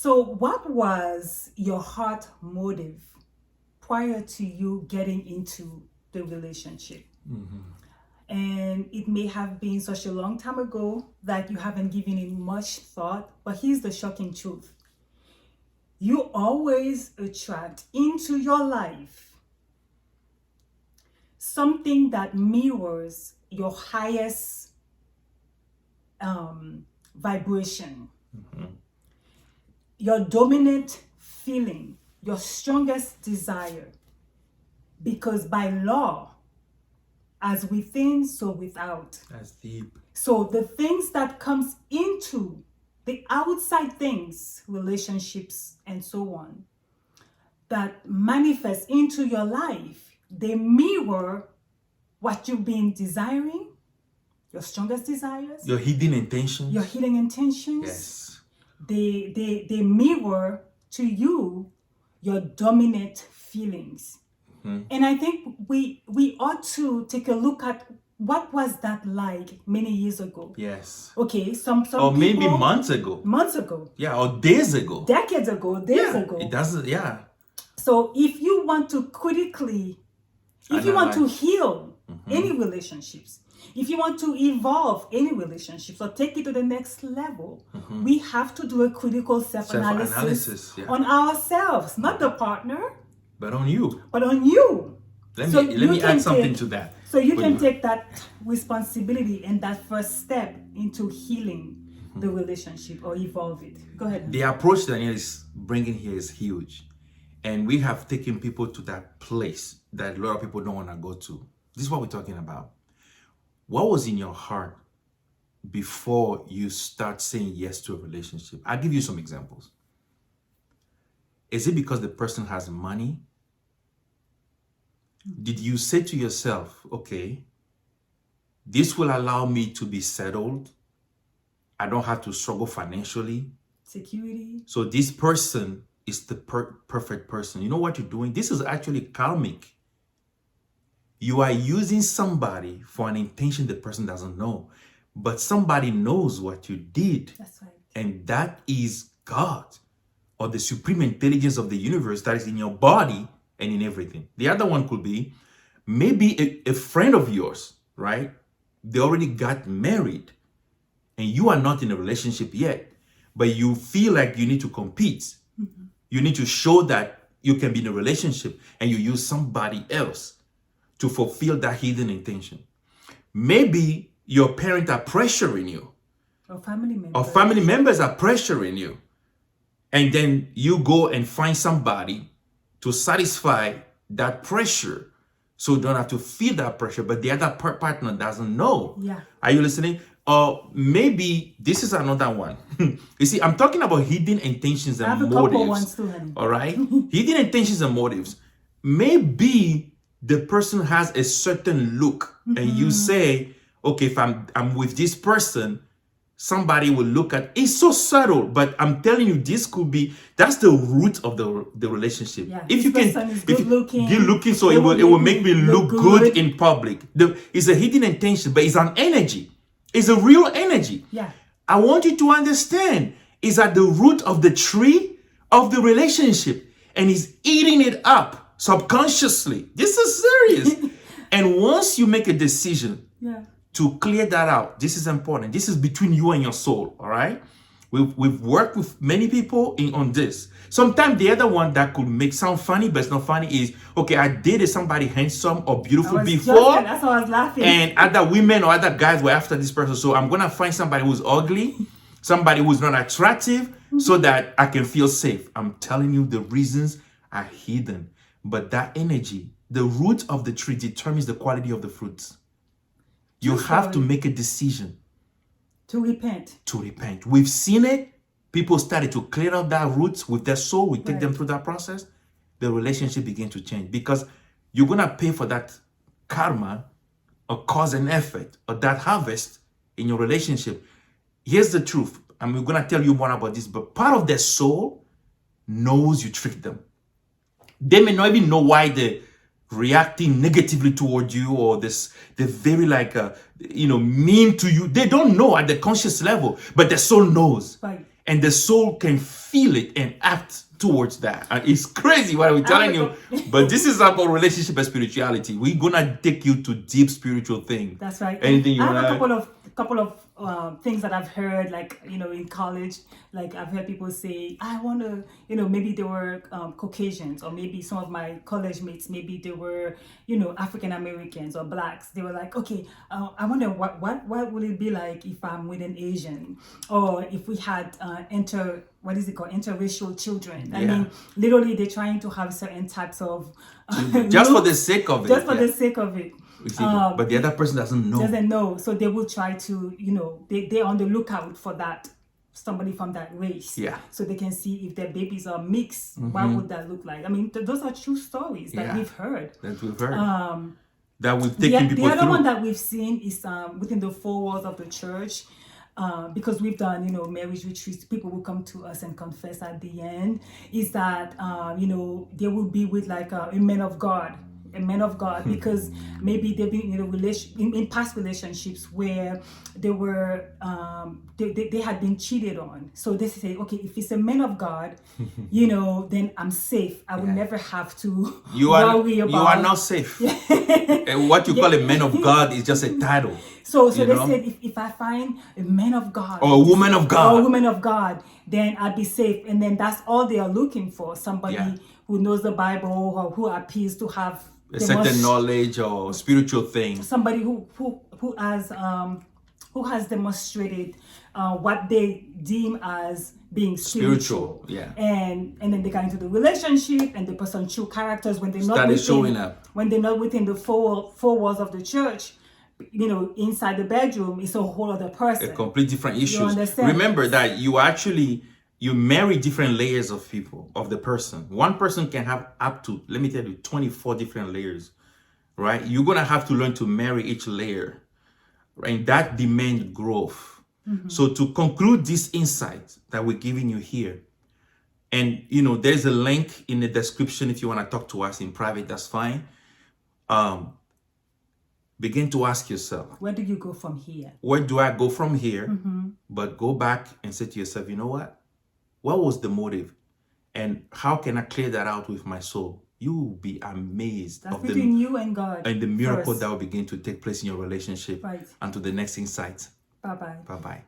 So, what was your heart motive prior to you getting into the relationship? And it may have been such a long time ago that you haven't given it much thought, but here's the shocking truth. You always attract into your life something that mirrors your highest vibration, your dominant feeling, your strongest desire. Because by law, as within, so without. That's deep. So the things that comes into the outside things, relationships and so on, that manifest into your life, they mirror what you've been desiring, your strongest desires, Your hidden intentions. your hidden intentions. Yes. They mirror to you your dominant feelings. And I think we ought to take a look at what was that like many years ago. Yes. Okay, some Or people, maybe months ago. Yeah, or days ago. decades ago, days ago. It doesn't, So if you want to critically, if you want to heal any relationships, if you want to evolve any relationships or take it to the next level, we have to do a critical self-analysis on ourselves, not the partner, but on you. but on you. Let me add something to that. So you can take that responsibility and that first step into healing the relationship or evolve it. Go ahead. The approach Danielle is bringing here is huge. And we have taken people to that place that a lot of people don't want to go to. This is what we're talking about. What was in your heart before you start saying yes to a relationship? I'll give you some examples. Is it because the person has money? Did you say to yourself, okay, this will allow me to be settled. I don't have to struggle financially. Security. So this person is the perfect person. You know what you're doing? This is actually karmic. You are using somebody for an intention the person doesn't know. But somebody knows what you did. That's right. And that is God or the supreme intelligence of the universe that is in your body and in everything. The other one could be maybe a friend of yours, right? They already got married and you are not in a relationship yet, but you feel like you need to compete. You need to show that you can be in a relationship and you use somebody else to fulfill that hidden intention. Maybe your parents are pressuring you. Or family members. Or family members are pressuring you. And then you go and find somebody to satisfy that pressure. So you don't have to feel that pressure, but the other partner doesn't know. Yeah. Are you listening? Or maybe this is another one. You see, I'm talking about hidden intentions and motives. I have a couple ones too, honey. All right? Hidden intentions and motives. Maybe the person has a certain look and you say, okay, if I'm with this person, somebody will look at it's so subtle, but I'm telling you, this could be that's the root of the relationship. Yeah, if you can, is good looking, so it will make me look good in public. It's a hidden intention, but it's an energy. It's a real energy. Yeah. I want you to understand is at the root of the tree of the relationship, and he's eating it up subconsciously. This is serious. And once you make a decision, to clear that out, this is important. This is between you and your soul, all right? We've worked with many people on this. Sometimes the other one that could sound funny, but it's not funny is, okay, I dated somebody handsome or beautiful before. That's why I was laughing. And other women or other guys were after this person. So I'm going to find somebody who's ugly, somebody who's not attractive, so that I can feel safe. I'm telling you, the reasons are hidden. But that energy, the root of the tree determines the quality of the fruits. You have to make a decision. To repent. To repent. We've seen it. People started to clear out that roots with their soul. We take them through that process. The relationship begins to change because you're going to pay for that karma or cause and effort or that harvest in your relationship. Here's the truth. And we're going to tell you more about this, but part of their soul knows you tricked them. They may not even know why they're reacting negatively toward you or they're very mean to you. They don't know at the conscious level, but their soul knows. Right. and the soul can feel it and act towards that. And it's crazy what we're telling you, but this is about relationship and spirituality. We're gonna take you to deep spiritual things. That's right. Anything you I have wanna? a couple of things that I've heard, like, in college, like I've heard people say, I want to, maybe they were Caucasians, or maybe some of my college mates, maybe they were, African Americans or blacks. They were like, okay, I wonder what would it be like if I'm with an Asian, or if we had interracial children. I mean, literally they're trying to have certain types of just for the sake of it. Just for the sake of it. But the other person doesn't know. So they will try to, they're on the lookout for that, somebody from that race. Yeah. So they can see if their babies are mixed. What would that look like? I mean, those are true stories that we've heard. That we've taken people The other through. one that we've seen is within the four walls of the church. Because we've done, marriage retreats, people will come to us and confess at the end, is that, they will be with like a man of God, because maybe they've been in past relationships where they were they had been cheated on. So they say, okay, if it's a man of God, then I'm safe. I will never have to worry about. You are not safe. And what you call a man of God is just a title. So they said, if I find a man of God or a woman of God, then I'd be safe. And then that's all they are looking for, somebody who knows the Bible, or who appears to have a certain knowledge or spiritual thing. Somebody who has demonstrated what they deem as being spiritual. Yeah. And then they got into the relationship, and the person show characters when they're not within the four walls of the church. Inside the bedroom, it's a whole other person. A complete different issue. Understand? Remember that you marry different layers of people, of the person. One person can have up to, let me tell you, 24 different layers, right? You're going to have to learn to marry each layer, right? And that demands growth. So to conclude this insight that we're giving you here, and, there's a link in the description if you want to talk to us in private, that's fine. Begin to ask yourself, where do you go from here? Where do I go from here? But go back and say to yourself, you know what? What was the motive? And how can I clear that out with my soul? You will be amazed of between you and God. And the miracle that will begin to take place in your relationship. Right. And to the next insight. Bye-bye. Bye-bye.